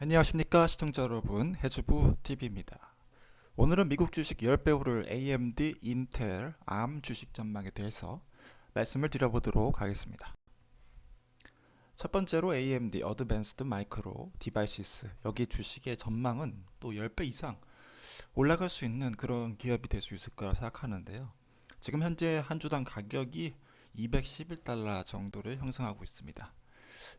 안녕하십니까 시청자 여러분, 해주부 TV입니다. 오늘은 미국 주식 10배 오를 AMD, 인텔, ARM 주식 전망에 대해서 말씀을 드려보도록 하겠습니다. 첫 번째로 AMD, Advanced Micro Devices, 여기 주식의 전망은 또 10배 이상 올라갈 수 있는 그런 기업이 될 수 있을 거라 생각하는데요. 지금 현재 한 주당 가격이 211달러 정도를 형성하고 있습니다.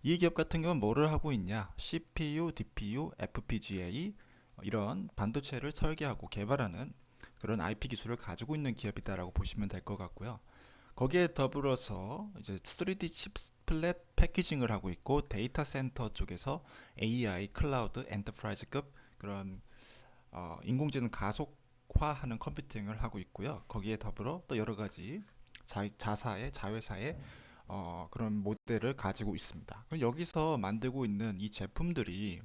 이 기업 같은 경우는 뭐를 하고 있냐? CPU, DPU, FPGA 이런 반도체를 설계하고 개발하는 그런 IP 기술을 가지고 있는 기업이다라고 보시면 될 것 같고요. 거기에 더불어서 이제 3D 칩 플랫 패키징을 하고 있고 데이터 센터 쪽에서 AI, 클라우드, 엔터프라이즈급 그런 인공지능 가속화하는 컴퓨팅을 하고 있고요. 거기에 더불어 또 여러 가지 자회사의 그런 모델을 가지고 있습니다. 그럼 여기서 만들고 있는 이 제품들이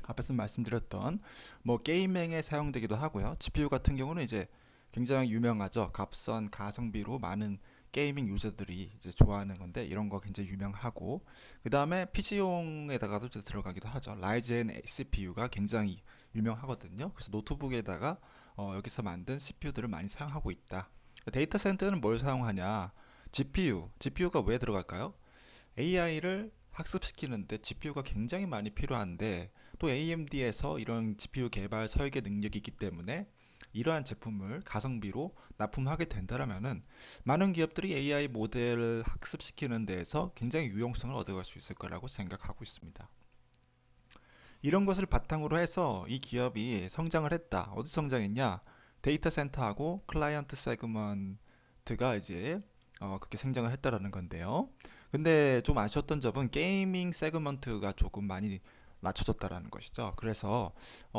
앞에서 말씀드렸던 뭐 게이밍에 사용되기도 하고요. GPU 같은 경우는 이제 굉장히 유명하죠. 값선 가성비로 많은 게이밍 유저들이 이제 좋아하는 건데 이런 거 굉장히 유명하고 그 다음에 PC용에다가도 이제 들어가기도 하죠. 라이젠 CPU가 굉장히 유명하거든요. 그래서 노트북에다가 여기서 만든 CPU들을 많이 사용하고 있다. 데이터 센터는 뭘 사용하냐? GPU가 왜 들어갈까요? AI를 학습시키는데 GPU가 굉장히 많이 필요한데 또 AMD에서 이런 GPU 개발 설계 능력이 있기 때문에 이러한 제품을 가성비로 납품하게 된다면은 많은 기업들이 AI 모델을 학습시키는 데에서 굉장히 유용성을 얻어갈 수 있을 거라고 생각하고 있습니다. 이런 것을 바탕으로 해서 이 기업이 성장을 했다. 어디 성장했냐? 데이터 센터하고 클라이언트 세그먼트가 이제 그렇게 성장을 했다라는 건데요. 근데 좀 아쉬웠던 점은 게이밍 세그먼트가 조금 많이 낮춰졌다라는 것이죠. 그래서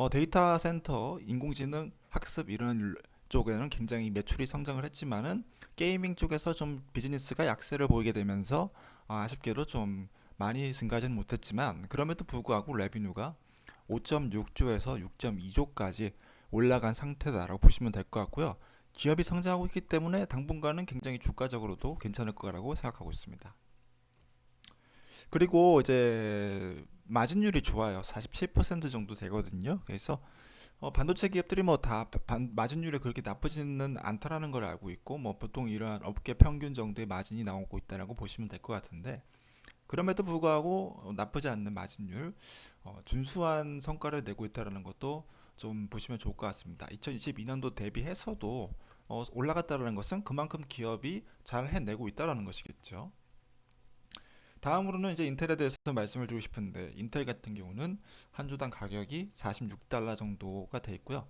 데이터 센터, 인공지능, 학습 이런 쪽에는 굉장히 매출이 성장을 했지만은 게이밍 쪽에서 좀 비즈니스가 약세를 보이게 되면서 아쉽게도 좀 많이 증가하지는 못했지만 그럼에도 불구하고 레비뉴가 5.6조에서 6.2조까지 올라간 상태다라고 보시면 될 것 같고요. 기업이 성장하고 있기 때문에 당분간은 굉장히 주가적으로도 괜찮을 거라고 생각하고 있습니다. 그리고 이제 마진율이 좋아요. 47% 정도 되거든요. 그래서 반도체 기업들이 뭐 다 마진율이 그렇게 나쁘지는 않다라는 걸 알고 있고 뭐 보통 이러한 업계 평균 정도의 마진이 나오고 있다라고 보시면 될 것 같은데 그럼에도 불구하고 나쁘지 않는 마진율, 준수한 성과를 내고 있다는 것도 좀 보시면 좋을 것 같습니다. 2022년도 대비해서도 올라갔다는 것은 그만큼 기업이 잘 해내고 있다는 것이겠죠. 다음으로는 이제 인텔에 대해서 말씀을 드리고 싶은데 인텔 같은 경우는 한 주당 가격이 46달러 정도가 돼 있고요.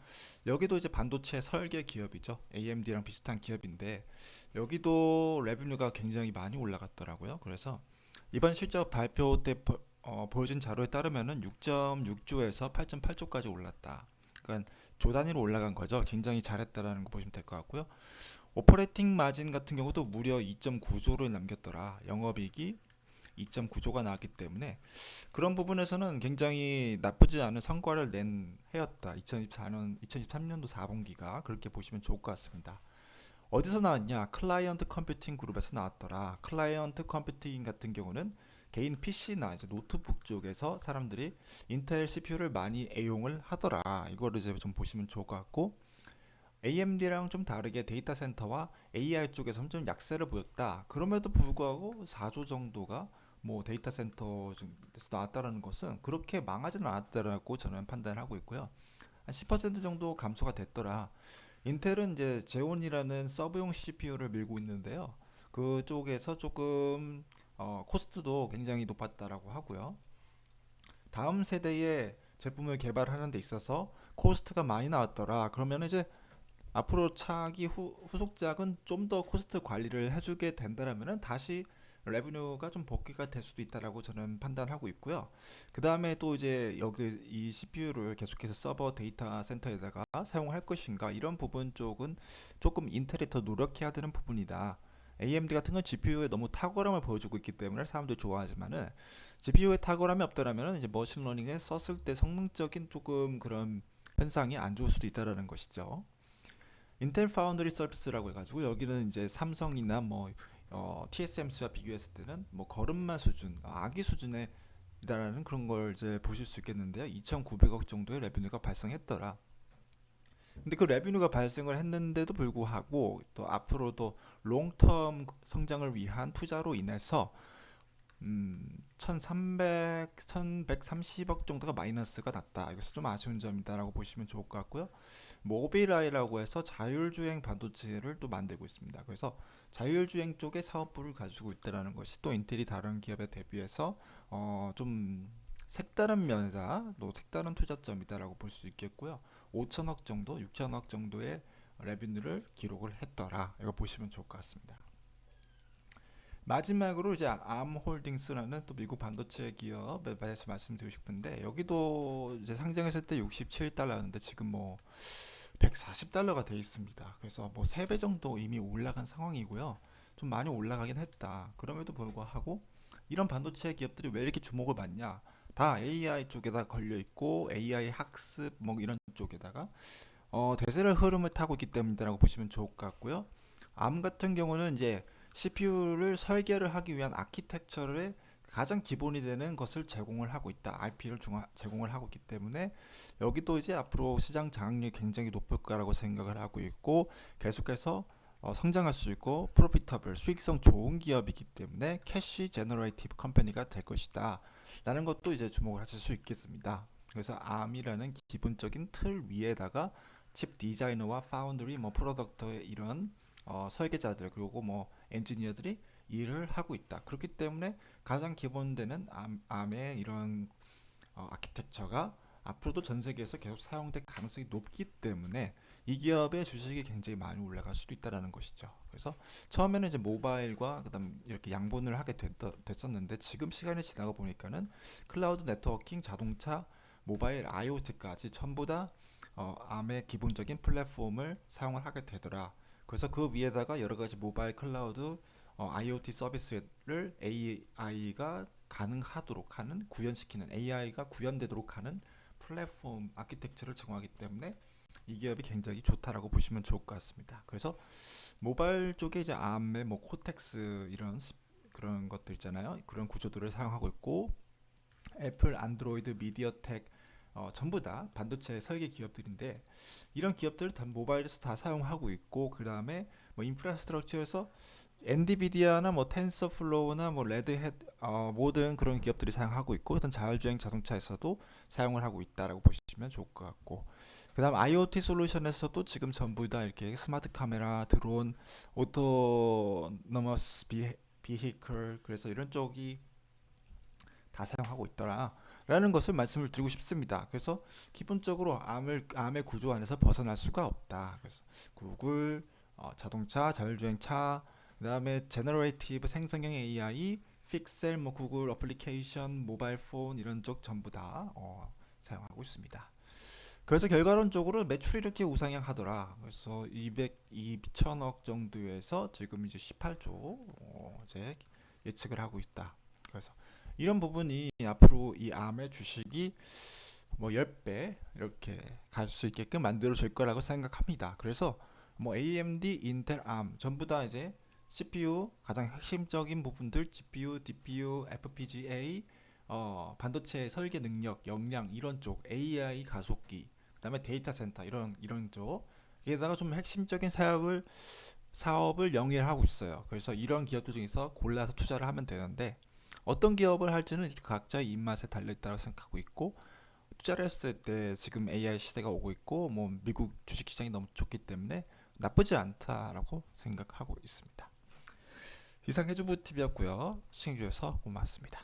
여기도 이제 반도체 설계 기업이죠. AMD랑 비슷한 기업인데 여기도 레비뉴가 굉장히 많이 올라갔더라고요. 그래서 이번 실적 발표 때 보여준 자료에 따르면은 6.6조에서 8.8조까지 올랐다. 그러니까 조 단위로 올라간 거죠. 굉장히 잘했다라는 거 보시면 될 것 같고요. 오퍼레이팅 마진 같은 경우도 무려 2.9조를 남겼더라. 영업이익이 2.9조가 나왔기 때문에 그런 부분에서는 굉장히 나쁘지 않은 성과를 낸 해였다. 2024년, 2023년도 4분기가 그렇게 보시면 좋을 것 같습니다. 어디서 나왔냐? 클라이언트 컴퓨팅 그룹에서 나왔더라. 클라이언트 컴퓨팅 같은 경우는 개인 PC나 이제 노트북 쪽에서 사람들이 인텔 CPU를 많이 애용을 하더라. 이거를 이제 좀 보시면 좋을 것 같고 AMD랑 좀 다르게 데이터 센터와 AI 쪽에서는 좀 약세를 보였다. 그럼에도 불구하고 4조 정도가 뭐 데이터 센터에서 나왔다는 것은 그렇게 망하지는 않았다라고 저는 판단을 하고 있고요. 한 10% 정도 감소가 됐더라. 인텔은 이제 제온이라는 서브용 CPU를 밀고 있는데요. 그쪽에서 조금 코스트도 굉장히 높았다라고 하고요. 다음 세대의 제품을 개발하는 데 있어서 코스트가 많이 나왔더라. 그러면 이제 앞으로 차기 후속작은 좀 더 코스트 관리를 해주게 된다면은 다시 레브뉴가 좀 복귀가 될 수도 있다라고 저는 판단하고 있고요. 그 다음에 또 이제 여기 이 CPU를 계속해서 서버 데이터 센터에다가 사용할 것인가 이런 부분 쪽은 조금 인텔이 더 노력해야 되는 부분이다. AMD 같은 건 GPU에 너무 탁월함을 보여주고 있기 때문에 사람들이 좋아하지만은 GPU에 탁월함이 없다라면 이제 머신러닝에 썼을 때 성능적인 조금 그런 현상이 안 좋을 수도 있다라는 것이죠. 인텔 파운드리 서비스라고 해가지고 여기는 이제 삼성이나 뭐 TSMC와 비교했을 때는 뭐 걸음마 수준, 아기 수준의 이다라는 그런 걸 이제 보실 수 있겠는데요. 2,900억 정도의 레비뉴가 발생했더라. 근데 그 레비뉴가 발생을 했는데도 불구하고 또 앞으로도 롱텀 성장을 위한 투자로 인해서 1,300, 1,130억 정도가 마이너스가 났다. 이것은 좀 아쉬운 점이다라고 보시면 좋을 것 같고요. 모빌아이라고 해서 자율주행 반도체를 또 만들고 있습니다. 그래서 자율주행 쪽의 사업부를 가지고 있다는 것이 또 인텔이 다른 기업에 대비해서 좀 색다른 면이다, 또 색다른 투자점이다라고 볼 수 있겠고요. 5천억 정도, 6천억 정도의 레비뉴를 기록을 했더라. 이거 보시면 좋을 것 같습니다. 마지막으로 이제 암홀딩스라는 또 미국 반도체 기업에 대해서 말씀드리고 싶은데, 여기도 이제 상장했을 때 67달러였는데 지금 뭐 140달러가 돼 있습니다. 그래서 뭐 3배 정도 이미 올라간 상황이고요. 좀 많이 올라가긴 했다. 그럼에도 불구하고 이런 반도체 기업들이 왜 이렇게 주목을 받냐? 다 AI 쪽에다 걸려 있고 AI 학습 뭐 이런 쪽에다가 대세를 흐름을 타고 있기 때문이라고 보시면 좋을 것 같고요. 암 같은 경우는 이제 CPU를 설계를 하기 위한 아키텍처의 가장 기본이 되는 것을 제공을 하고 있다. IP를 제공을 하고 있기 때문에 여기도 이제 앞으로 시장 장악력이 굉장히 높을 거라고 생각을 하고 있고, 계속해서 성장할 수 있고 프로피터블 수익성 좋은 기업이기 때문에 캐시 제너레이티브 컴퍼니가 될 것이다 라는 것도 이제 주목을 하실 수 있겠습니다. 그래서 ARM이라는 기본적인 틀 위에다가 칩 디자이너와 파운드리, 뭐 프로덕터의 이런 설계자들, 그리고 뭐 엔지니어들이 일을 하고 있다. 그렇기 때문에 가장 기본되는 암의 이런 아키텍처가 앞으로도 전 세계에서 계속 사용될 가능성이 높기 때문에 이 기업의 주식이 굉장히 많이 올라갈 수도 있다라는 것이죠. 그래서 처음에는 이제 모바일과 그다음 이렇게 양분을 하게 됐었는데, 지금 시간이 지나고 보니까는 클라우드 네트워킹, 자동차, 모바일, IoT까지 전부 다 암의 기본적인 플랫폼을 사용을 하게 되더라. 그래서 그 위에다가 여러 가지 모바일 클라우드 IoT 서비스를 AI가 가능하도록 하는, 구현시키는, AI가 구현되도록 하는 플랫폼 아키텍처를 제공하기 때문에 이 기업이 굉장히 좋다라고 보시면 좋을 것 같습니다. 그래서 모바일 쪽에 이제 ARM의 뭐 코텍스 이런 그런 것들 있잖아요. 그런 구조들을 사용하고 있고, 애플, 안드로이드, 미디어텍 전부 다 반도체 설계 기업들인데, 이런 기업들을 다 모바일에서 다 사용하고 있고, 그 다음에 뭐 인프라스트럭처에서 엔비디아나 뭐 텐서플로우나 뭐 레드햇 모든 그런 기업들이 사용하고 있고, 어떤 자율주행 자동차에서도 사용을 하고 있다라고 보시면 좋을 것 같고, 그다음 IoT 솔루션에서도 지금 전부 다 이렇게 스마트 카메라, 드론, 오토노머스 비히클, 그래서 이런 쪽이 다 사용하고 있더라 라는 것을 말씀을 드리고 싶습니다. 그래서 기본적으로 암의 구조 안에서 벗어날 수가 없다. 그래서 구글, 자동차, 자율주행차, 그 다음에 제너레이티브 생성형 AI, 픽셀, 뭐 구글 어플리케이션, 모바일 폰 이런 쪽 전부 다 사용하고 있습니다. 그래서 결과론적으로 매출이 이렇게 우상향하더라. 그래서 200억 정도에서 지금 이제 18조 이제 예측을 하고 있다. 그래서 이런 부분이 앞으로 이 암의 주식이 뭐 10배 이렇게 갈 수 있게끔 만들어 줄 거라고 생각합니다. 그래서 뭐 AMD, 인텔, 암 전부 다 이제 CPU 가장 핵심적인 부분들, GPU, DPU, FPGA, 반도체 설계 능력, 역량 이런 쪽, AI 가속기, 그다음에 데이터 센터 이런 쪽, 여기다가 좀 핵심적인 사업을 영위하고 있어요. 그래서 이런 기업들 중에서 골라서 투자를 하면 되는데, 어떤 기업을 할지는 각자의 입맛에 달려있다고 생각하고 있고, 투자를 했을 때 지금 AI 시대가 오고 있고, 뭐 미국 주식시장이 너무 좋기 때문에 나쁘지 않다라고 생각하고 있습니다. 이상 해주부 TV였고요. 시청해주셔서 고맙습니다.